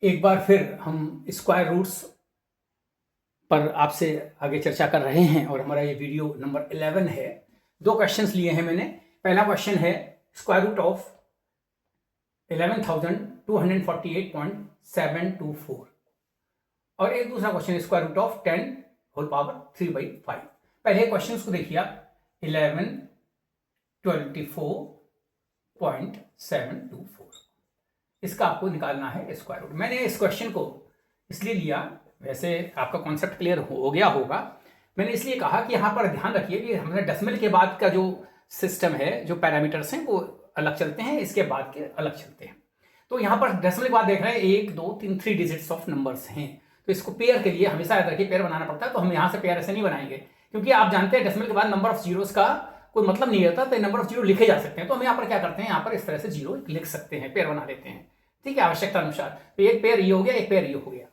एक बार फिर हम स्क्वायर रूट्स पर आपसे आगे चर्चा कर रहे हैं और हमारा ये वीडियो नंबर 11 है। दो क्वेश्चंस लिए हैं मैंने। पहला क्वेश्चन है स्क्वायर रूट ऑफ 11,248.724 और एक दूसरा क्वेश्चन है square root of 10 whole power 3/5। पहले क्वेश्चंस को देखिए आप। 1124.724 इसका आपको निकालना है स्क्वायर रूट। मैंने इस क्वेश्चन को इसलिए लिया, वैसे आपका कॉन्सेप्ट क्लियर हो गया होगा। मैंने इसलिए कहा कि यहाँ पर ध्यान रखिए कि हमने डेसिमल के बाद का जो सिस्टम है, जो पैरामीटर्स हैं वो अलग चलते हैं, इसके बाद के अलग चलते हैं। तो यहाँ पर डेसिमल के बाद देख रहे हैं 1 2 3 3 डिजिट्स ऑफ नंबर्स हैं, तो इसको पेयर के लिए हमेशा याद रखिए पेयर बनाना पड़ता है। तो हम यहाँ से पेयर ऐसे नहीं बनाएंगे, क्योंकि आप जानते हैं डेसिमल के बाद नंबर ऑफ जीरोस का कोई मतलब नहीं रहता, तो नंबर ऑफ जीरो लिखे जा सकते हैं। तो हम यहाँ पर क्या करते हैं, यहाँ पर इस तरह से जीरो लिख सकते हैं, पेयर बना लेते हैं। ठीक है, आवश्यकता अनुसार। तो एक पेयर ये हो गया, एक पेयर ये हो गया।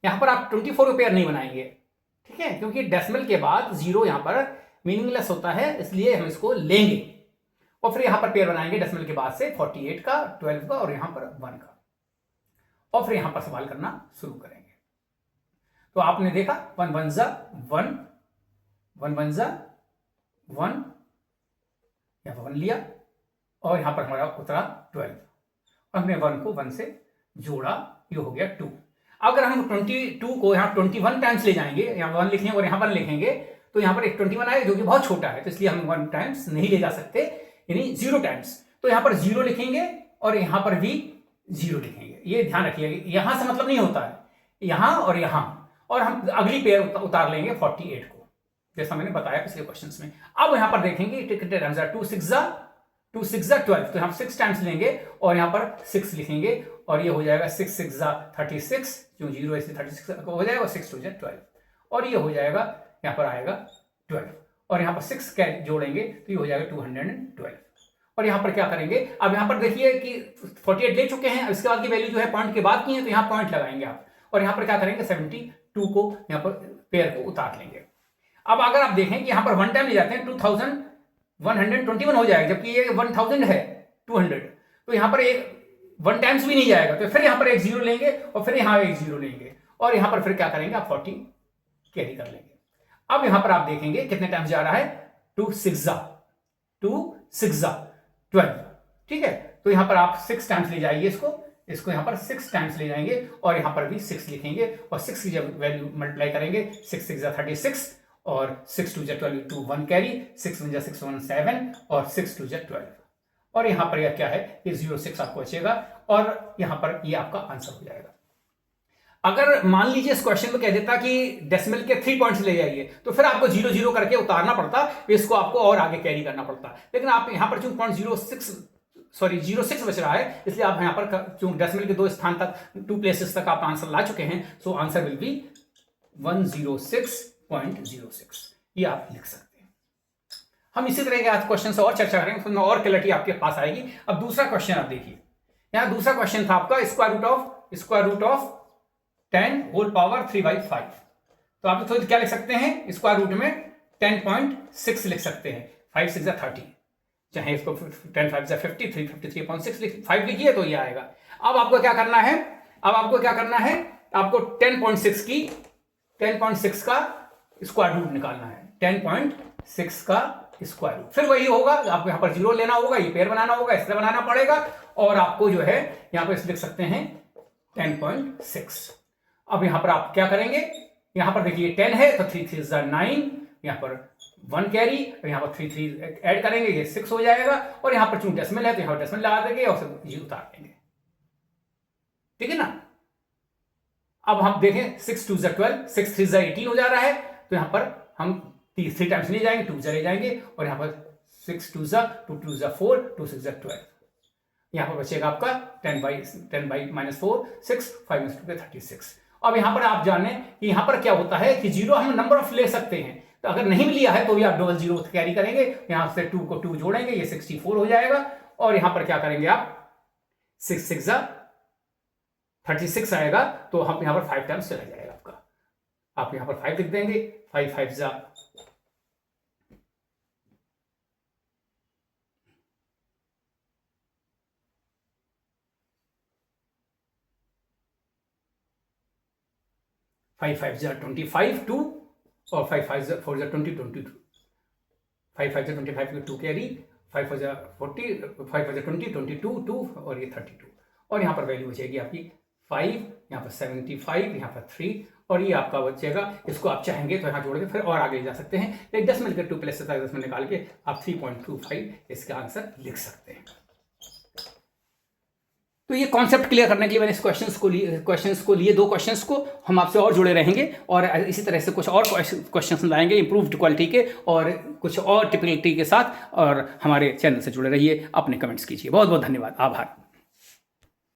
यहां पर आप 24 को पेयर नहीं बनाएंगे, ठीक है, क्योंकि डेसिमल के बाद जीरो यहां पर मीनिंगलेस होता है, इसलिए हम इसको लेंगे। और फिर यहां पर पेयर बनाएंगे डेसिमल के बाद से 48 का, 12 का और यहां पर 1 का। और फिर यहां पर सवाल करना शुरू करेंगे। तो आपने देखा 1 1 जा 1, 1 1 जा 1, यहां पर 1 लिया और यहां पर हमारा उतरा 12। हमने 1 को 1 से जोड़ा, ये हो गया 2। अगर हम 22 को यहाँ 21 टाइम्स ले जाएंगे, यहाँ 1 लिखेंगे और यहाँ 1 लिखेंगे, तो यहाँ पर एक 21 आएगा जो कि बहुत छोटा है, तो इसलिए हम 1 टाइम्स नहीं ले जा सकते, यानी 0 टाइम्स। तो यहाँ पर 0 लिखेंगे और यहाँ पर भी 0 लिखेंगे। ये ध्यान रखिएगा, यहाँ से मतलब नहीं होता है, यहाँ और यहाँ। और हम अगली पेयर उतार लेंगे 48 को, जैसा मैंने बताया पिछले क्वेश्चंस में। अब यहाँ पर देखेंगे 2 6 जा 2 6 जा 12, तो हम 6 टाइम्स लेंगे और यहाँ पर 6 लिखेंगे और ये हो जाएगा 6 6 जा 36, जो 0 ऐसे 36 हो जाएगा, 6 2 जा 12 और ये हो जाएगा, यहाँ पर आएगा 12 और यहाँ पर 6 कैरी जोड़ेंगे तो ये हो जाएगा 212। और यहाँ पर क्या करेंगे, अब यहाँ पर देखिए कि 48 ले चुके हैं, इसके बाद की वैल्यू जो है पॉइंट के बाद की है, तो यहाँ पॉइंट लगाएंगे आप और यहाँ पर क्या करेंगे 72 को यहाँ पर पेयर को उतार लेंगे। अब अगर आप देखें कि यहाँ पर 1 टाइम ले जाते हैं 2121 हो जाएगा, जबकि ये 1000 है 200, तो यहाँ पर एक 1 टाइम्स भी नहीं जाएगा, तो फिर यहाँ पर एक 0 लेंगे और फिर यहाँ एक 0 लेंगे और यहाँ पर फिर क्या करेंगे आप 40 कैरी कर लेंगे। अब यहाँ पर आप देखेंगे कितने टाइम्स जा रहा है, 2 6 जा 12, ठीक है। तो यहाँ पर आप 6 टाइम्स ले जाइए, इसको यहाँ पर 6 टाइम्स ले जाएंगे और यहाँ पर भी 6 लिखेंगे और 6 की जब वैल्यू मल्टीप्लाई करेंगे 6 6 जा 36 और 6 2 जा 12 2 1 कैरी, 6 1 जा 6 1 7 और 6 2 जा 12 और यहाँ पर यह क्या है, ये 06 आपको बचेगा और यहाँ पर ये आपका आंसर हो जाएगा। अगर मान लीजिए इस क्वेश्चन में कह देता कि डेसिमल के 3 पॉइंट्स ले जाइए, तो फिर आपको 0 0 करके उतारना पड़ता, इसको आपको और आगे कैरी करना पड़ता। लेकिन आप यहाँ पर चूंकि 06 बच रहा है, इसलिए आप यहाँ पर चूंकि डेसिमल के 2 स्थान तक 2 प्लेसेस तक आप आंसर ला चुके हैं, सो आंसर विल बी 106.06। ये आप लिख सकते हैं। हम इसी तरह के आज क्वेश्चन से और चर्चा करेंगे, उसमें और क्लैरिटी आपके पास आएगी। अब दूसरा क्वेश्चन आप देखिए, यहां दूसरा क्वेश्चन था आपका square root of 10 whole power 3/5। तो आप तो क्या लिख सकते हैं, स्क्वायर रूट में 10.6 लिख सकते हैं, 5 6 जा 30, चाहे इसको 10 5 जा 50, 353.6 5 लिखिए तो ये आएगा। अब आपको क्या करना है, आपको 10.6 का स्क्वायर रूट निकालना है, 10.6 का स्क्वायर रूट। फिर वही होगा, आपको यहां पर 0 लेना होगा, ये पेयर बनाना होगा, इस तरह बनाना पड़ेगा और आपको जो है यहां पर लिख सकते हैं 10.6। अब यहां पर आप क्या करेंगे, यहां पर देखिए 10 है तो 3 3 जा 9, यहां पर 1 कैरी और यहां पर 3 3 ऐड करेंगे, ये 6 हो जाएगा और यहां पर चूंकि डेसिमल है तो यहां डेसिमल लगा देंगे और ये उतार देंगे, ठीक है ना। अब हम देखें 6 2 जा 12, 6 3 जा 18 हो जा रहा है, तो यहां पर हम 3 टाइम्स नहीं जाएंगे, 2 जा ले जाएंगे और यहां पर 6 2 जा 2 2 जा 4, 2 6 जा 12, यहां पर बचेगा आपका 10 बाई -4 6 5 2 36। अब यहां पर आप जाने कि यहां पर क्या होता है कि 0 हम नंबर ऑफ ले सकते हैं, तो अगर नहीं लिया है तो भी आप डबल 0 कैरी करेंगे, यहां से 2 को 2 जोड़ेंगे, ये 64 हो जाएगा और यहां पर क्या करेंगे आप 6 6 जा 36 आएगा, तो हम यहां पर 5 टाइम्स चला जाएगा आपका, आप यहां पर 5 लिख देंगे, 5 5 जा 5 5 जा 25 2 और 5 5 जा 4 जा 20 22 5 5 जा 25 2 कैरी 5 4 जा 40 5 5 जा 20 22 2 और ये 32 और यहाँ पर वैल्यू बचेगी आपकी 5, यहाँ पर 75, यहाँ पर 3 और ये आपका बचेगा। इसको आप चाहेंगे तो यहाँ जोड़ के फिर और आगे ले जा सकते हैं, लेकिन 10 मिलकर 2 प्लस 10 में निकाल के आप 3.25 इसका आंसर लिख सकते हैं। तो ये कॉन्सेप्ट क्लियर करने के लिए मैंने इस क्वेश्चंस को लिए 2 क्वेश्चंस को। हम आपसे और जुड़े रहेंगे और इसी तरह से कुछ और क्वेश्चंस लाएंगे इंप्रूव्ड क्वालिटी के और कुछ और टिपिकलिटी के साथ, और हमारे चैनल से जुड़े रहिए, अपने कमेंट्स कीजिए। बहुत बहुत धन्यवाद, आभार।